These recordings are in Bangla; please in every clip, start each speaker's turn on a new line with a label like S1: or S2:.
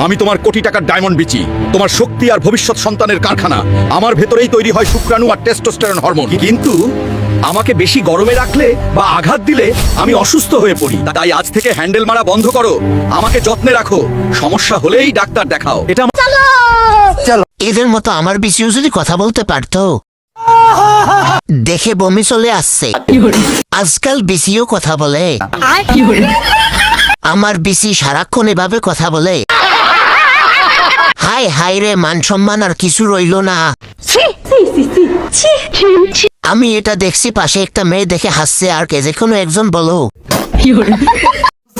S1: আমি তোমার কোটি টাকার ডায়মন্ড বিচি, তোমার শক্তি আর ভবিষ্যৎ সন্তানের কারখানা। আমার ভেতরেই তৈরি হয় শুক্রাণু আর টেস্টোস্টেরন হরমোন। কিন্তু আমাকে বেশি গরমে রাখলে বা আঘাত দিলে আমি অসুস্থ হয়ে পড়ি। তাই আজ থেকে হ্যান্ডেল মারা বন্ধ করো, আমাকে যত্নে রাখো, সমস্যা হলেই ডাক্তার দেখাও। এটা
S2: এদের মতো আমার বিসিও যদি কথা বলতে পারতো, দেখে বমি চলে আসছে। আজকাল বিসিও কথা বলে, আমার বিসি সারাক্ষণ এভাবে কথা বলে। হাই হাই রে, মান সম্মান আর কিছু রইল না। আমি এটা দেখছি, পাশে একটা মেয়ে দেখে হাসছে, আর কে যে কোনো একজন বলো।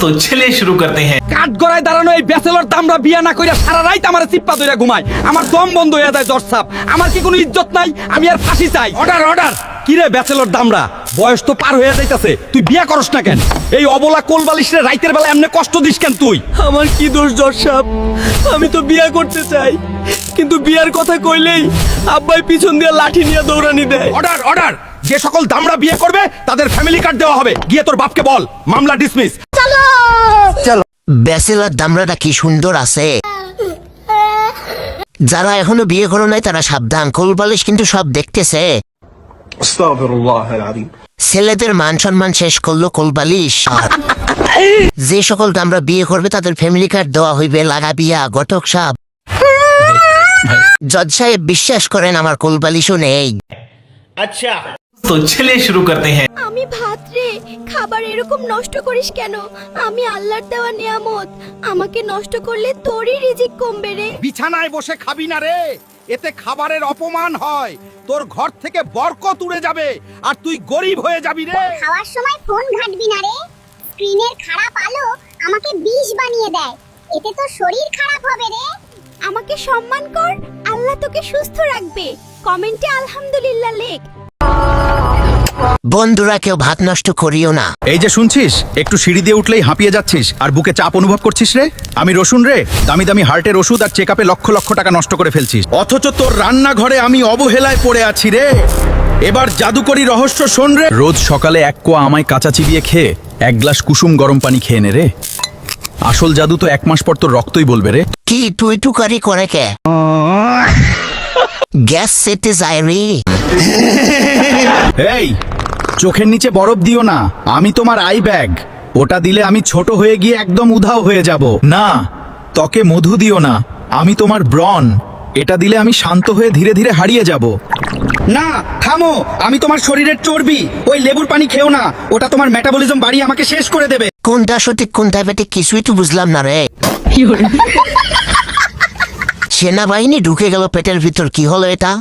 S3: তো চলে শুরু করতে হ্যাঁ।
S4: কাঠ গড়ায় দাঁড়ানো এই ব্যাচেলর দামরা বিয়া না কইরা সারা রাত আমার চিপ্পা ধইরা ঘুমায়, আমার দম বন্ধ হয়ে যায় জ্বর সাপ। আমার কি কোনো ইজ্জত নাই? আমি আর ফাঁসি চাই। Order order. কি রে ব্যাচেলর দামরা, বয়স তো পার হয়ে যাইতাছে, তুই বিয়া করস না কেন? এই অবলা কোলবালিশ রে রাইতের বেলা এমনি কষ্ট দিস কেন তুই?
S5: আমার কি দোষ জ্বর সাহেব? আমি তো বিয়া করতে চাই, কিন্তু বিয়ার কথা কইলেই আব্বাই পিছন দিয়ে লাঠি নিয়ে দৌড়ানি দেয়।
S1: Order order. যে সকল দামড়া বিয়ে করবে তাদের ফ্যামিলি কার্ড দেওয়া হবে। গিয়ে তোর বাপকে বল, মামলা ডিসমিস।
S2: ব্যাচেলার দামড়াটা কি সুন্দর আছে। যারা এখনো বিয়ে করো নাই তারা সাবধান, কোলবালিশ কিন্তু সব দেখতেছে। ছেলেদের মান সম্মান শেষ করলো কোলবালিশ। যে সকল দামরা বিয়ে করবে তাদের ফ্যামিলি কার্ড দেওয়া হইবে। লাগা বিয়া ঘটক সাহেব। জজ সাহেব বিশ্বাস করেন আমার কোলবালিশও নেই।
S3: আচ্ছা তো চলে শুরু করতে হ্যাঁ।
S6: আমি ভাত রে, খাবার এরকম নষ্ট করিস কেন? আমি আল্লাহর দেওয়া নিয়ামত, আমাকে নষ্ট করলে তোরই রিজিক কমবে রে।
S1: বিছানায় বসে খাবি না রে, এতে খাবারের অপমান হয়। তোর ঘর থেকে বরকত উড়ে যাবে আর তুই গরিব হয়ে যাবি রে।
S7: খাওয়ার সময় ফোন ঘাটবি না রে, স্ক্রিনের খারাপ আলো আমাকে বিষ বানিয়ে দেয়, এতে তো শরীর খারাপ হবে রে।
S6: আমাকে সম্মান কর, আল্লাহ তোকে সুস্থ রাখবে। কমেন্টে আলহামদুলিল্লাহ লেখ।
S2: বন্ধুরা কেউ ভাত নষ্ট করিও না।
S1: এই যে শুনছিস, একটু সিঁড়ি দিয়ে উঠলেই হাঁপিয়ে যাচ্ছিস আর বুকে চাপ অনুভব করছিস রে। আমি রসুন রে, দামি দামি হার্টের ওষুধ আর চেকআপে লক্ষ লক্ষ টাকা নষ্ট করে ফেলছিস, অথচ তোর রান্নাঘরে আমি অবহেলায় পড়ে আছি রে। এবার জাদুকরি রহস্য শোন রে। রোজ সকালে এক কোয়া আমায় কাঁচা চিবিয়ে খেয়ে এক গ্লাস কুসুম গরম পানি খেয়ে নে রে। আসল জাদু তো 1 মাস পর তোর রক্তই বলবে রে।
S2: কি তুই টুকারি করে কে? গ্যাস সেটে যায় রে।
S1: এই চোখের নিচে বরফ দিও না, আমি তোমার আই ব্যাগ। ওটা দিলে আমি ছোট হয়ে গিয়ে একদম উধাও হয়ে যাব। না, ত্বকে মধু দিও না, আমি তোমার ব্রণ। এটা দিলে আমি শান্ত হয়ে ধীরে ধীরে হারিয়ে যাব। না থামো, আমি তোমার শরীরের চর্বি। ওই লেবুর পানি খেও না, ওটা তোমার মেটাবলিজম বাড়িয়ে আমাকে শেষ করে দেবে।
S2: কোনটা সঠিক কোনটা বেঠিক কিছুই তো বুঝলাম না রে। সেনাবাহিনী ঢুকে গেল পেটের ভিতর, কি হলো এটা?